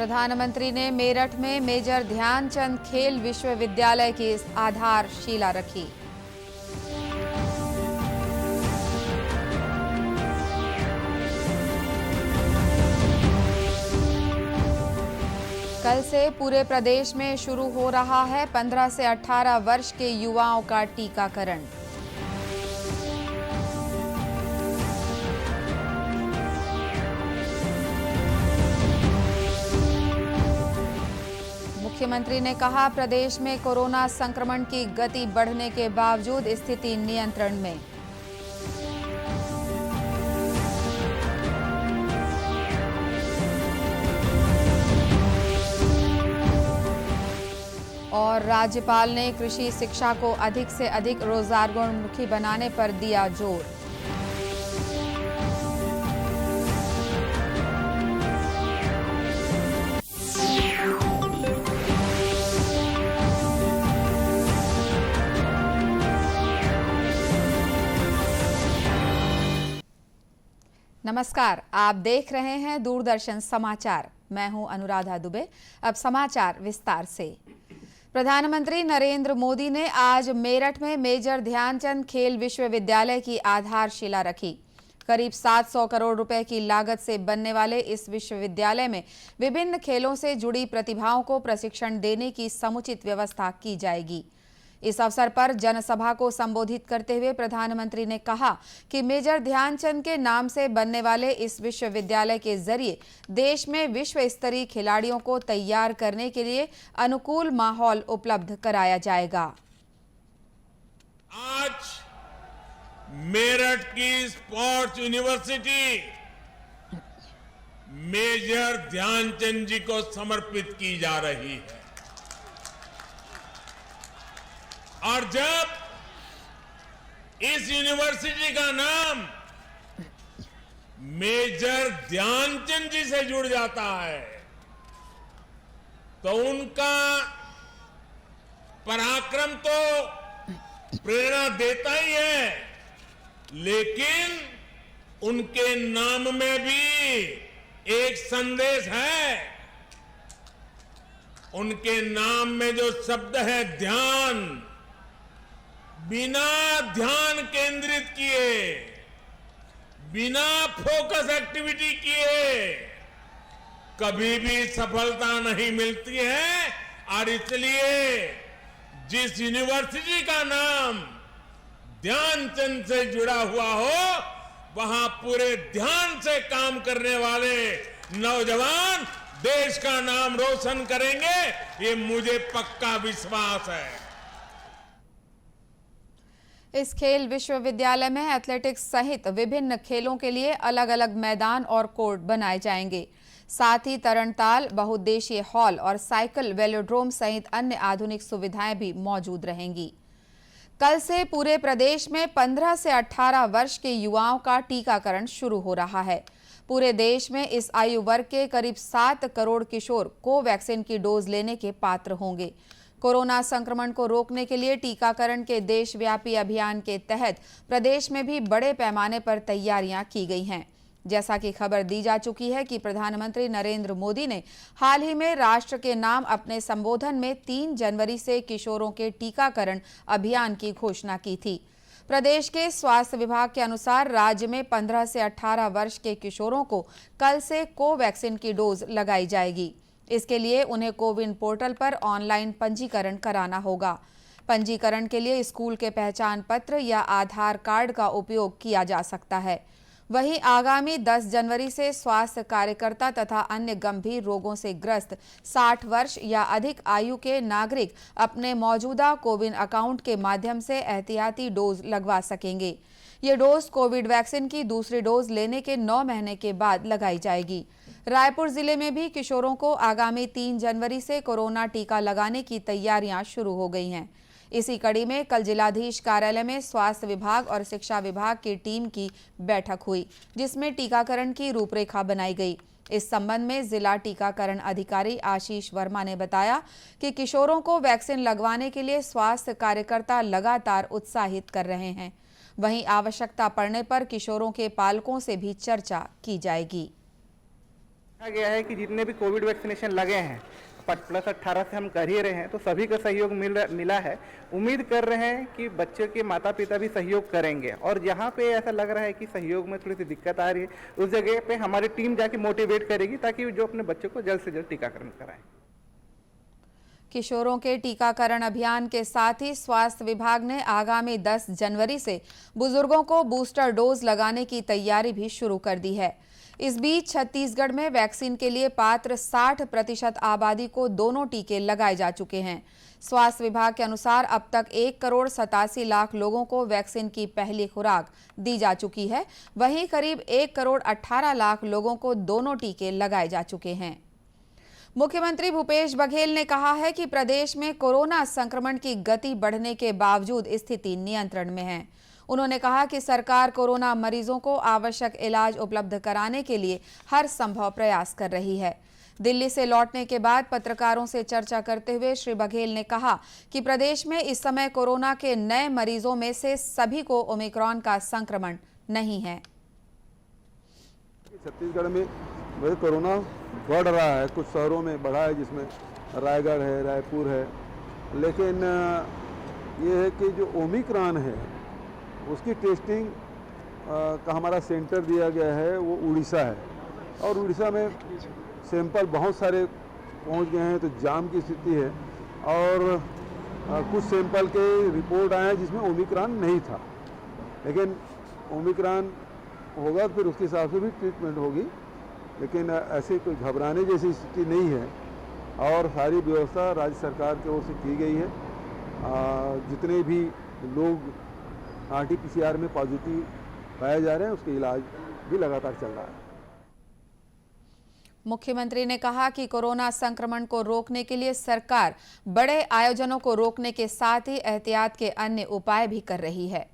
प्रधानमंत्री ने मेरठ में मेजर ध्यानचंद खेल विश्वविद्यालय की आधारशिला रखी। कल से पूरे प्रदेश में शुरू हो रहा है 15 से 18 वर्ष के युवाओं का टीकाकरण। मुख्यमंत्री ने कहा, प्रदेश में कोरोना संक्रमण की गति बढ़ने के बावजूद स्थिति नियंत्रण में। और राज्यपाल ने कृषि शिक्षा को अधिक से अधिक रोजगारोन्मुखी बनाने पर दिया जोर। नमस्कार, आप देख रहे हैं दूरदर्शन समाचार। मैं हूं अनुराधा दुबे। अब समाचार विस्तार से। प्रधानमंत्री नरेंद्र मोदी ने आज मेरठ में मेजर ध्यानचंद खेल विश्वविद्यालय की आधारशिला रखी। करीब 700 करोड़ रुपए की लागत से बनने वाले इस विश्वविद्यालय में विभिन्न खेलों से जुड़ी प्रतिभाओं को प्रशिक्षण देने की समुचित व्यवस्था की जाएगी। इस अवसर पर जनसभा को संबोधित करते हुए प्रधानमंत्री ने कहा कि मेजर ध्यानचंद के नाम से बनने वाले इस विश्वविद्यालय के जरिए देश में विश्व स्तरीय खिलाड़ियों को तैयार करने के लिए अनुकूल माहौल उपलब्ध कराया जाएगा। आज मेरठ की स्पोर्ट्स यूनिवर्सिटी मेजर ध्यानचंद जी को समर्पित की जा रही है। और जब इस यूनिवर्सिटी का नाम मेजर ध्यानचंद जी से जुड़ जाता है तो उनका पराक्रम तो प्रेरणा देता ही है, लेकिन उनके नाम में भी एक संदेश है। उनके नाम में जो शब्द है ध्यान, बिना ध्यान केंद्रित किए, बिना फोकस एक्टिविटी किए कभी भी सफलता नहीं मिलती है। और इसलिए जिस यूनिवर्सिटी का नाम ध्यानचंद से जुड़ा हुआ हो, वहां पूरे ध्यान से काम करने वाले नौजवान देश का नाम रोशन करेंगे, ये मुझे पक्का विश्वास है। इस खेल विश्वविद्यालय में एथलेटिक्स सहित विभिन्न खेलों के लिए अलग अलग मैदान और कोर्ट बनाए जाएंगे। साथ ही तरणताल, बहुउद्देशीय हॉल और साइकिल वेलोड्रोम सहित अन्य आधुनिक सुविधाएं भी मौजूद रहेंगी। कल से पूरे प्रदेश में 15 से 18 वर्ष के युवाओं का टीकाकरण शुरू हो रहा है। पूरे देश में इस आयु वर्ग के करीब 7 करोड़ किशोर कोवैक्सीन की डोज लेने के पात्र होंगे। कोरोना संक्रमण को रोकने के लिए टीकाकरण के देशव्यापी अभियान के तहत प्रदेश में भी बड़े पैमाने पर तैयारियां की गई हैं। जैसा कि खबर दी जा चुकी है कि प्रधानमंत्री नरेंद्र मोदी ने हाल ही में राष्ट्र के नाम अपने संबोधन में 3 जनवरी से किशोरों के टीकाकरण अभियान की घोषणा की थी। प्रदेश के स्वास्थ्य विभाग के अनुसार राज्य में 15 से 18 वर्ष के किशोरों को कल से कोवैक्सीन की डोज लगाई जाएगी। इसके लिए उन्हें कोविन पोर्टल पर ऑनलाइन पंजीकरण कराना होगा। पंजीकरण के लिए स्कूल के पहचान पत्र या आधार कार्ड का उपयोग किया जा सकता है। वहीं आगामी 10 जनवरी से स्वास्थ्य कार्यकर्ता तथा अन्य गंभीर रोगों से ग्रस्त 60 वर्ष या अधिक आयु के नागरिक अपने मौजूदा कोविन अकाउंट के माध्यम से एहतियाती डोज लगवा सकेंगे। ये डोज कोविड वैक्सीन की दूसरी डोज लेने के 9 महीने के बाद लगाई जाएगी। रायपुर जिले में भी किशोरों को आगामी 3 जनवरी से कोरोना टीका लगाने की तैयारियां शुरू हो गई हैं। इसी कड़ी में कल जिलाधीश कार्यालय में स्वास्थ्य विभाग और शिक्षा विभाग की टीम की बैठक हुई, जिसमें टीकाकरण की रूपरेखा बनाई गई। इस संबंध में जिला टीकाकरण अधिकारी आशीष वर्मा ने बताया कि किशोरों को वैक्सीन लगवाने के लिए स्वास्थ्य कार्यकर्ता लगातार उत्साहित कर रहे हैं। वहीं आवश्यकता पड़ने पर किशोरों के पालकों से भी चर्चा की जाएगी। कहा गया है कि जितने भी कोविड वैक्सीनेशन लगे हैं प्लस 18 से हम कर ही रहे हैं, तो सभी का सहयोग मिला है। उम्मीद कर रहे हैं कि बच्चों के माता पिता भी सहयोग करेंगे, और जहाँ पे ऐसा लग रहा है कि सहयोग में थोड़ी सी दिक्कत आ रही है उस जगह पे हमारी टीम जाके मोटिवेट करेगी ताकि जो अपने बच्चों को जल्द से जल्द टीकाकरण कराएं। किशोरों के टीकाकरण अभियान के साथ ही स्वास्थ्य विभाग ने आगामी 10 जनवरी से बुजुर्गों को बूस्टर डोज लगाने की तैयारी भी शुरू कर दी है। इस बीच छत्तीसगढ़ में वैक्सीन के लिए पात्र 60% आबादी को दोनों टीके लगाए जा चुके हैं। स्वास्थ्य विभाग के अनुसार अब तक 1,87,00,000 लोगों को वैक्सीन की पहली खुराक दी जा चुकी है। वहीं करीब 1,18,00,000 लोगों को दोनों टीके लगाए जा चुके हैं। मुख्यमंत्री भूपेश बघेल ने कहा है कि प्रदेश में कोरोना संक्रमण की गति बढ़ने के बावजूद स्थिति नियंत्रण में है। उन्होंने कहा कि सरकार कोरोना मरीजों को आवश्यक इलाज उपलब्ध कराने के लिए हर संभव प्रयास कर रही है। दिल्ली से लौटने के बाद पत्रकारों से चर्चा करते हुए श्री बघेल ने कहा कि प्रदेश में इस समय कोरोना के नए मरीजों में से सभी को ओमिक्रॉन का संक्रमण नहीं है। छत्तीसगढ़ में वैसे कोरोना बढ़ रहा है, कुछ शहरों में बढ़ा है, जिसमें रायगढ़ है, रायपुर है, लेकिन ये है कि जो ओमिक्रॉन है उसकी टेस्टिंग का हमारा सेंटर दिया गया है वो उड़ीसा है, और उड़ीसा में सैंपल बहुत सारे पहुंच गए हैं, तो जाम की स्थिति है। और कुछ सैंपल के रिपोर्ट आए हैं जिसमें ओमिक्रॉन नहीं था, लेकिन ओमिक्रॉन होगा फिर उसके हिसाब से भी ट्रीटमेंट होगी, लेकिन ऐसे कोई घबराने जैसी स्थिति नहीं है। और सारी व्यवस्था राज्य सरकार की ओर से की गई है। जितने भी लोग RT-PCR में पॉजिटिव पाए जा रहे हैं उसके इलाज भी लगातार चल रहा है। मुख्यमंत्री ने कहा कि कोरोना संक्रमण को रोकने के लिए सरकार बड़े आयोजनों को रोकने के साथ ही एहतियात के अन्य उपाय भी कर रही है।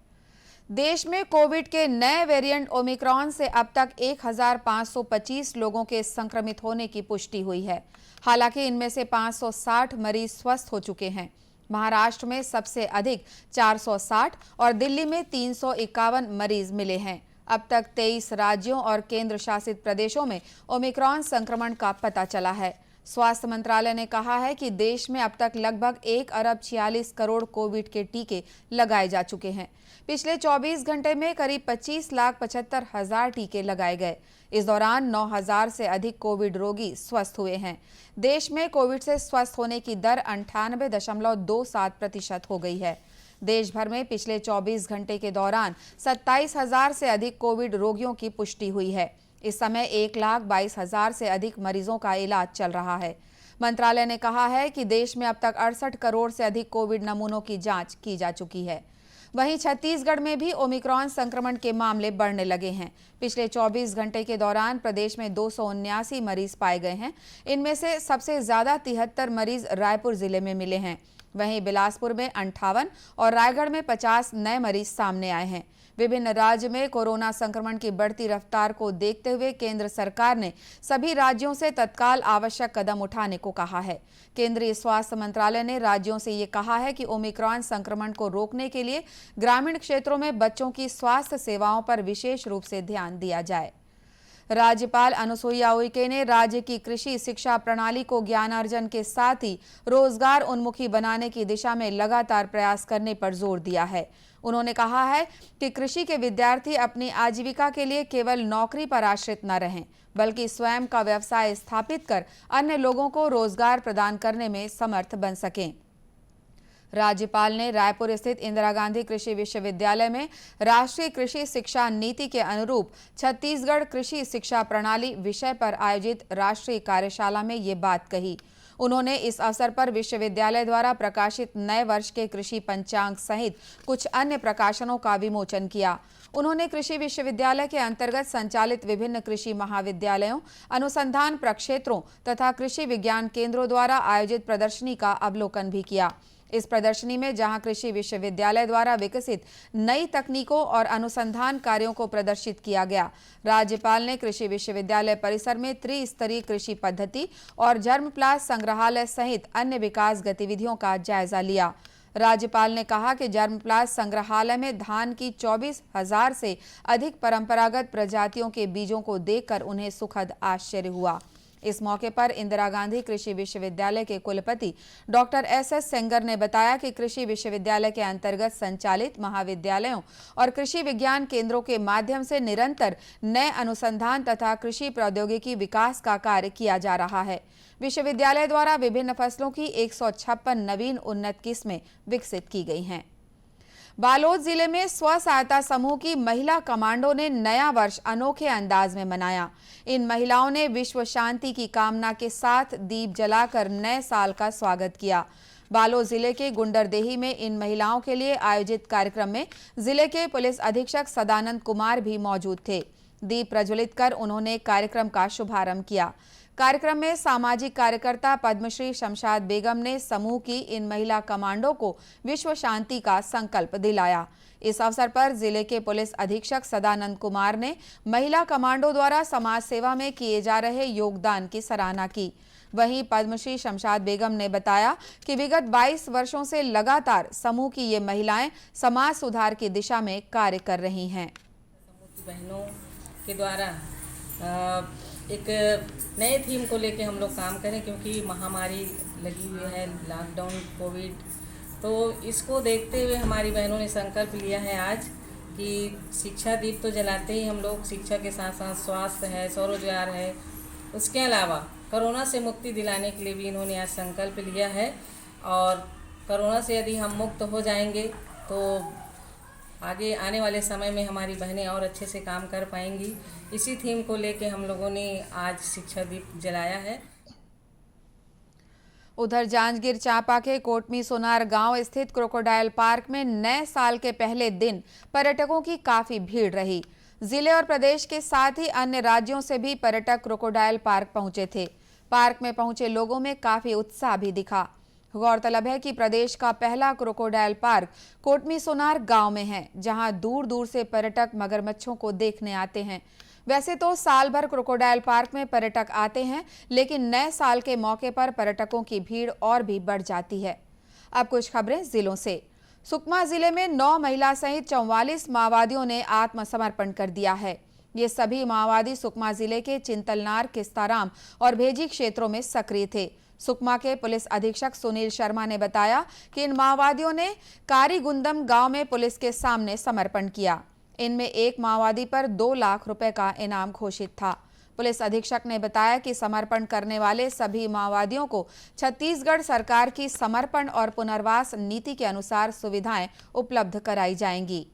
देश में कोविड के नए वेरिएंट ओमिक्रॉन से अब तक 1,525 लोगों के संक्रमित होने की पुष्टि हुई है। हालांकि इनमें से 560 मरीज स्वस्थ हो चुके हैं। महाराष्ट्र में सबसे अधिक 460 और दिल्ली में 351 मरीज मिले हैं। अब तक 23 राज्यों और केंद्र शासित प्रदेशों में ओमिक्रॉन संक्रमण का पता चला है। स्वास्थ्य मंत्रालय ने कहा है कि देश में अब तक लगभग 1,46,00,000 कोविड के टीके लगाए जा चुके हैं। पिछले 24 घंटे में करीब 25,75,000 टीके लगाए गए। इस दौरान 9,000 से अधिक कोविड रोगी स्वस्थ हुए हैं। देश में कोविड से स्वस्थ होने की दर 98.27% हो गई है। देश भर में पिछले 24 घंटे के दौरान 27,000 से अधिक कोविड रोगियों की पुष्टि हुई है। इस समय 1,22,000 से अधिक मरीजों का इलाज चल रहा है। मंत्रालय ने कहा है कि देश में अब तक 68 करोड़ से अधिक कोविड नमूनों की जांच की जा चुकी है। वहीं छत्तीसगढ़ में भी ओमिक्रॉन संक्रमण के मामले बढ़ने लगे हैं। पिछले 24 घंटे के दौरान प्रदेश में 279 मरीज पाए गए हैं। इनमें से सबसे ज्यादा 73 मरीज रायपुर जिले में मिले हैं। वहीं बिलासपुर में 58 और रायगढ़ में 50 नए मरीज सामने आए हैं। विभिन्न राज्य में कोरोना संक्रमण की बढ़ती रफ्तार को देखते हुए केंद्र सरकार ने सभी राज्यों से तत्काल आवश्यक कदम उठाने को कहा है। केंद्रीय स्वास्थ्य मंत्रालय ने राज्यों से ये कहा है कि ओमिक्रॉन संक्रमण को रोकने के लिए ग्रामीण क्षेत्रों में बच्चों की स्वास्थ्य सेवाओं पर विशेष रूप से ध्यान दिया जाए। राज्यपाल अनुसुईया उइके ने राज्य की कृषि शिक्षा प्रणाली को ज्ञानार्जन के साथ ही रोजगार उन्मुखी बनाने की दिशा में लगातार प्रयास करने पर जोर दिया है। उन्होंने कहा है कि कृषि के विद्यार्थी अपनी आजीविका के लिए केवल नौकरी पर आश्रित न रहें, बल्कि स्वयं का व्यवसाय स्थापित कर अन्य लोगों को रोजगार प्रदान करने में समर्थ बन सकें। राज्यपाल ने रायपुर स्थित इंदिरा गांधी कृषि विश्वविद्यालय में राष्ट्रीय कृषि शिक्षा नीति के अनुरूप छत्तीसगढ़ कृषि शिक्षा प्रणाली विषय पर आयोजित राष्ट्रीय कार्यशाला में ये बात कही। उन्होंने इस अवसर पर विश्वविद्यालय द्वारा प्रकाशित नए वर्ष के कृषि पंचांग सहित कुछ अन्य प्रकाशनों का विमोचन किया। उन्होंने कृषि विश्वविद्यालय के अंतर्गत संचालित विभिन्न कृषि महाविद्यालयों, अनुसंधान प्रक्षेत्रों तथा कृषि विज्ञान केंद्रों द्वारा आयोजित प्रदर्शनी का अवलोकन भी किया। इस प्रदर्शनी में जहां कृषि विश्वविद्यालय द्वारा विकसित नई तकनीकों और अनुसंधान कार्यों को प्रदर्शित किया गया। राज्यपाल ने कृषि विश्वविद्यालय परिसर में त्रिस्तरीय कृषि पद्धति और जर्मप्लास्ट संग्रहालय सहित अन्य विकास गतिविधियों का जायजा लिया। राज्यपाल ने कहा कि जर्मप्लास्ट संग्रहालय में धान की 24,000 से अधिक परंपरागत प्रजातियों के बीजों को देखकर उन्हें सुखद आश्चर्य हुआ। इस मौके पर इंदिरा गांधी कृषि विश्वविद्यालय के कुलपति डॉक्टर एस.एस. सेंगर ने बताया कि कृषि विश्वविद्यालय के अंतर्गत संचालित महाविद्यालयों और कृषि विज्ञान केंद्रों के माध्यम से निरंतर नए अनुसंधान तथा कृषि प्रौद्योगिकी विकास का कार्य किया जा रहा है। विश्वविद्यालय द्वारा विभिन्न फसलों की 156 नवीन उन्नत किस्में विकसित की गई हैं। बालोद जिले में स्व सहायता समूह की महिला कमांडो ने नया वर्ष अनोखे अंदाज में मनाया। इन महिलाओं ने विश्व शांति की कामना के साथ दीप जलाकर नए साल का स्वागत किया। बालोद जिले के गुंडरदेही में इन महिलाओं के लिए आयोजित कार्यक्रम में जिले के पुलिस अधीक्षक सदानंद कुमार भी मौजूद थे। दीप प्रज्वलित कर उन्होंने कार्यक्रम का शुभारंभ किया। कार्यक्रम में सामाजिक कार्यकर्ता पद्मश्री शमशाद बेगम ने समूह की इन महिला कमांडो को विश्व शांति का संकल्प दिलाया। इस अवसर पर जिले के पुलिस अधीक्षक सदानंद कुमार ने महिला कमांडो द्वारा समाज सेवा में किए जा रहे योगदान की सराहना की। वहीं पद्मश्री शमशाद बेगम ने बताया कि विगत 22 वर्षों से लगातार समूह की ये महिलाएं समाज सुधार की दिशा में कार्य कर रही हैं। समूह की बहनों के द्वारा एक नए थीम को लेके हम लोग काम करें, क्योंकि महामारी लगी हुई है, लॉकडाउन, कोविड, तो इसको देखते हुए हमारी बहनों ने संकल्प लिया है आज कि शिक्षा दीप तो जलाते ही हम लोग, शिक्षा के साथ साथ स्वास्थ्य है, स्वरोजगार है, उसके अलावा कोरोना से मुक्ति दिलाने के लिए भी इन्होंने आज संकल्प लिया है। और कोरोना से यदि हम मुक्त हो जाएंगे तो आगे आने वाले समय में हमारी बहनें और अच्छे से काम कर पाएंगी। इसी थीम को लेके हम लोगों ने आज शिक्षा दीप जलाया है। उधर जांजगीर चांपा के कोटमी सोनार गांव स्थित क्रोकोडाइल पार्क में नए साल के पहले दिन पर्यटकों की काफी भीड़ रही। जिले और प्रदेश के साथ ही अन्य राज्यों से भी पर्यटक क्रोकोडाइल पार्क पहुंचे थे। पार्क में पहुंचे लोगों में काफी उत्साह भी दिखा। गौरतलब है कि प्रदेश का पहला क्रोकोडाइल पार्क कोटमी सोनार गांव में है, जहां दूर दूर से पर्यटक मगरमच्छों को देखने आते हैं। वैसे तो साल भर क्रोकोडाइल पार्क में पर्यटक आते हैं, लेकिन नए साल के मौके पर पर्यटकों की भीड़ और भी बढ़ जाती है। अब कुछ खबरें जिलों से। सुकमा जिले में 9 महिला सहित 44 माओवादियों ने आत्मसमर्पण कर दिया है। ये सभी माओवादी सुकमा जिले के चिंतलनार, किस्ताराम और भेजी क्षेत्रों में सक्रिय थे। सुकमा के पुलिस अधीक्षक सुनील शर्मा ने बताया कि इन माओवादियों ने कारीगुंदम गांव में पुलिस के सामने समर्पण किया। इनमें एक माओवादी पर 2 लाख रुपए का इनाम घोषित था। पुलिस अधीक्षक ने बताया कि समर्पण करने वाले सभी माओवादियों को छत्तीसगढ़ सरकार की समर्पण और पुनर्वास नीति के अनुसार सुविधाएं उपलब्ध कराई जाएंगी।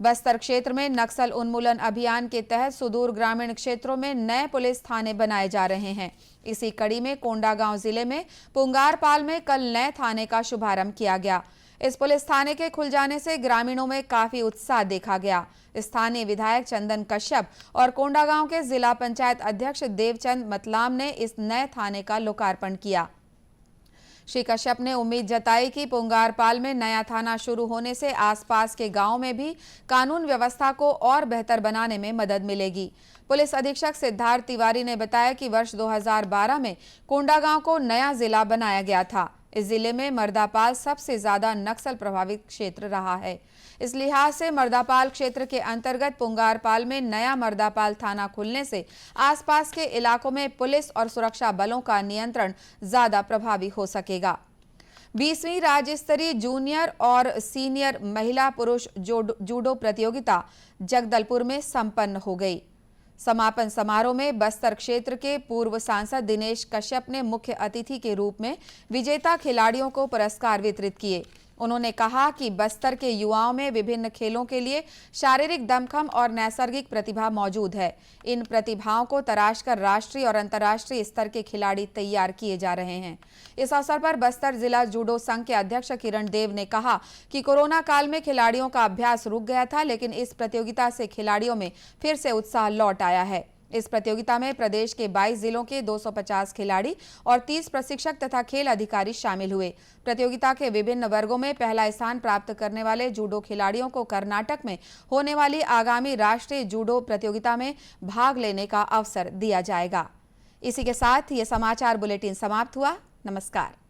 बस्तर क्षेत्र में नक्सल उन्मूलन अभियान के तहत सुदूर ग्रामीण क्षेत्रों में नए पुलिस थाने बनाए जा रहे हैं। इसी कड़ी में कोंडागांव जिले में पुंगारपाल में कल नए थाने का शुभारंभ किया गया। इस पुलिस थाने के खुल जाने से ग्रामीणों में काफी उत्साह देखा गया। स्थानीय विधायक चंदन कश्यप और कोंडागांव के जिला पंचायत अध्यक्ष देवचंद मतलाम ने इस नए थाने का लोकार्पण किया। श्री कश्यप ने उम्मीद जताई कि पुंगारपाल में नया थाना शुरू होने से आसपास के गांवों में भी कानून व्यवस्था को और बेहतर बनाने में मदद मिलेगी। पुलिस अधीक्षक सिद्धार्थ तिवारी ने बताया कि वर्ष 2012 में कोंडागांव को नया जिला बनाया गया था। इस जिले में मर्दापाल सबसे ज्यादा नक्सल प्रभावित क्षेत्र रहा है। इस लिहाज से मर्दापाल क्षेत्र के अंतर्गत पुंगारपाल में नया मर्दापाल थाना खुलने से आसपास के इलाकों में पुलिस और सुरक्षा बलों का नियंत्रण ज्यादा प्रभावी हो सकेगा। 20वीं राज्य स्तरीय जूनियर और सीनियर महिला पुरुष जूडो प्रतियोगिता जगदलपुर में संपन्न हो गई। समापन समारोह में बस्तर क्षेत्र के पूर्व सांसद दिनेश कश्यप ने मुख्य अतिथि के रूप में विजेता खिलाड़ियों को पुरस्कार वितरित किए। उन्होंने कहा कि बस्तर के युवाओं में विभिन्न खेलों के लिए शारीरिक दमखम और नैसर्गिक प्रतिभा मौजूद है। इन प्रतिभाओं को तराशकर राष्ट्रीय और अंतर्राष्ट्रीय स्तर के खिलाड़ी तैयार किए जा रहे हैं। इस अवसर पर बस्तर जिला जूडो संघ के अध्यक्ष किरण देव ने कहा कि कोरोना काल में खिलाड़ियों का अभ्यास रुक गया था, लेकिन इस प्रतियोगिता से खिलाड़ियों में फिर से उत्साह लौट आया है। इस प्रतियोगिता में प्रदेश के 22 जिलों के 250 खिलाड़ी और 30 प्रशिक्षक तथा खेल अधिकारी शामिल हुए। प्रतियोगिता के विभिन्न वर्गों में पहला स्थान प्राप्त करने वाले जूडो खिलाड़ियों को कर्नाटक में होने वाली आगामी राष्ट्रीय जूडो प्रतियोगिता में भाग लेने का अवसर दिया जाएगा। इसी के साथ ये समाचार बुलेटिन समाप्त हुआ। नमस्कार।